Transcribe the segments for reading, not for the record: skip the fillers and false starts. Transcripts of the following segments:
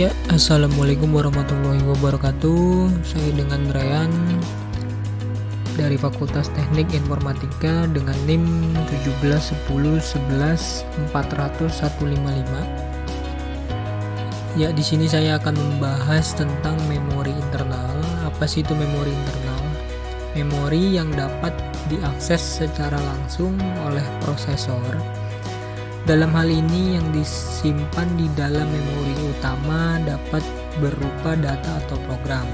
Ya, assalamualaikum warahmatullahi wabarakatuh. Saya dengan Ryan dari Fakultas Teknik Informatika dengan NIM 17101140055. Ya, di sini saya akan membahas tentang memori internal. Apa sih itu memori internal? Memori yang dapat diakses secara langsung oleh prosesor. Dalam hal ini yang disimpan di dalam memori utama dapat berupa data atau program.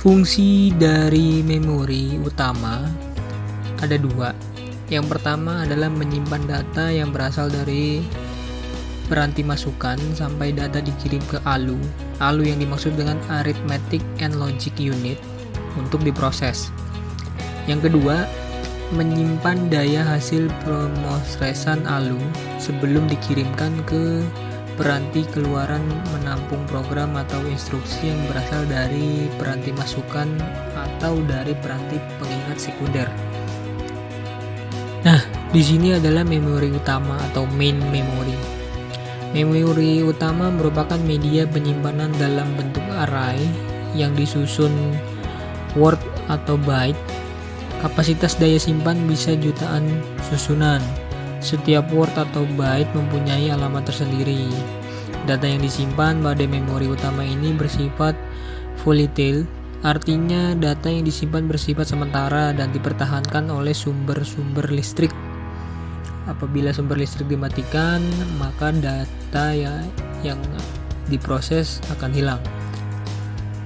Fungsi dari memori utama ada dua. Yang pertama adalah menyimpan data yang berasal dari peranti masukan sampai data dikirim ke ALU. ALU yang dimaksud dengan Arithmetic and Logic Unit untuk diproses. Yang kedua, menyimpan daya hasil pemrosesan ALU sebelum dikirimkan ke peranti keluaran menampung program atau instruksi yang berasal dari peranti masukan atau dari peranti pengingat sekunder. Nah, di sini adalah memori utama atau main memory. Memori utama merupakan media penyimpanan dalam bentuk array yang disusun word atau byte. Kapasitas daya simpan bisa jutaan susunan. Setiap word atau byte mempunyai alamat tersendiri. Data yang disimpan pada memori utama ini bersifat volatile, artinya data yang disimpan bersifat sementara dan dipertahankan oleh sumber-sumber listrik. Apabila sumber listrik dimatikan, maka data yang diproses akan hilang.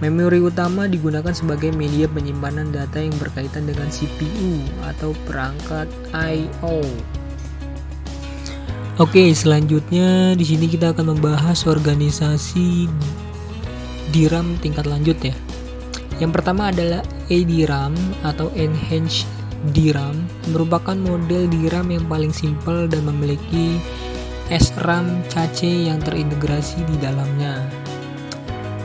Memori utama digunakan sebagai media penyimpanan data yang berkaitan dengan CPU atau perangkat I/O. Oke, selanjutnya di sini kita akan membahas organisasi DRAM tingkat lanjut ya. Yang pertama adalah EDRAM atau Enhanced DRAM, merupakan model DRAM yang paling simpel dan memiliki SRAM cache yang terintegrasi di dalamnya.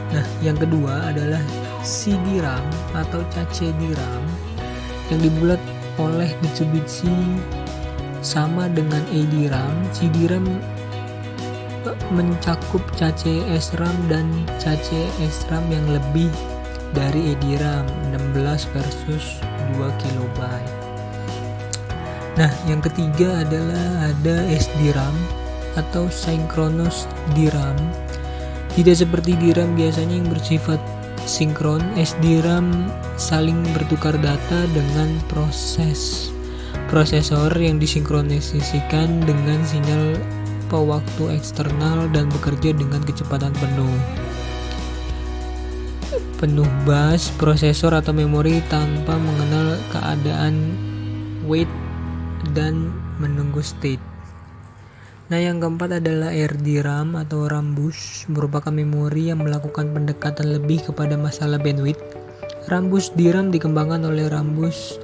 Nah, yang kedua adalah CDRAM atau cache DRAM yang dibuat oleh Mitsubishi sama dengan EDRAM. CDRAM mencakup cache SRAM dan cache SRAM yang lebih dari EDRAM 16 versus 2 KB. Nah, yang ketiga adalah ada SDRAM atau Synchronous DRAM. Tidak seperti DRAM biasanya yang bersifat sinkron, SDRAM saling bertukar data dengan prosesor yang disinkronisasikan dengan sinyal pewaktu eksternal dan bekerja dengan kecepatan penuh bus prosesor atau memori tanpa mengenal keadaan wait dan menunggu state. Nah, yang keempat adalah RDRAM atau Rambus, merupakan memori yang melakukan pendekatan lebih kepada masalah bandwidth. Rambus DRAM dikembangkan oleh Rambus.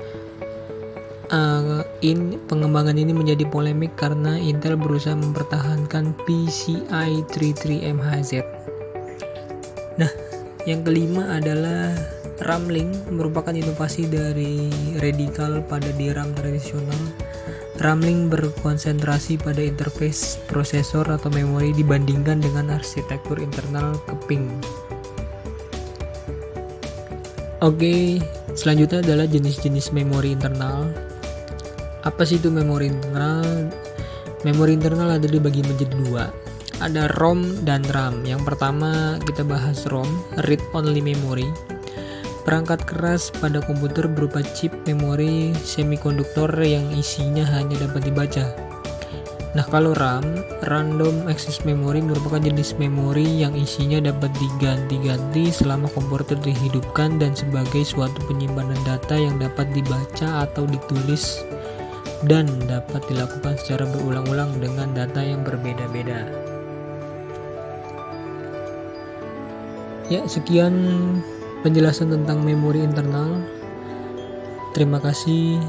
Pengembangan ini menjadi polemik karena Intel berusaha mempertahankan PCI 33MHz. Nah, yang kelima adalah RAM-Link, merupakan inovasi dari Radical pada DRAM tradisional. RAM-Link berkonsentrasi pada interface prosesor atau memori dibandingkan dengan arsitektur internal keping. Oke, selanjutnya adalah jenis-jenis memori internal. Apa sih itu memori internal? Memori internal ada dibagi menjadi dua. Ada ROM dan RAM. Yang pertama kita bahas ROM, read only memory. Perangkat keras pada komputer berupa chip memori semikonduktor yang isinya hanya dapat dibaca. Nah, kalau RAM, random access memory, merupakan jenis memori yang isinya dapat diganti-ganti selama komputer dihidupkan dan sebagai suatu penyimpanan data yang dapat dibaca atau ditulis dan dapat dilakukan secara berulang-ulang dengan data yang berbeda-beda. Ya, sekian penjelasan tentang memori internal. Terima kasih.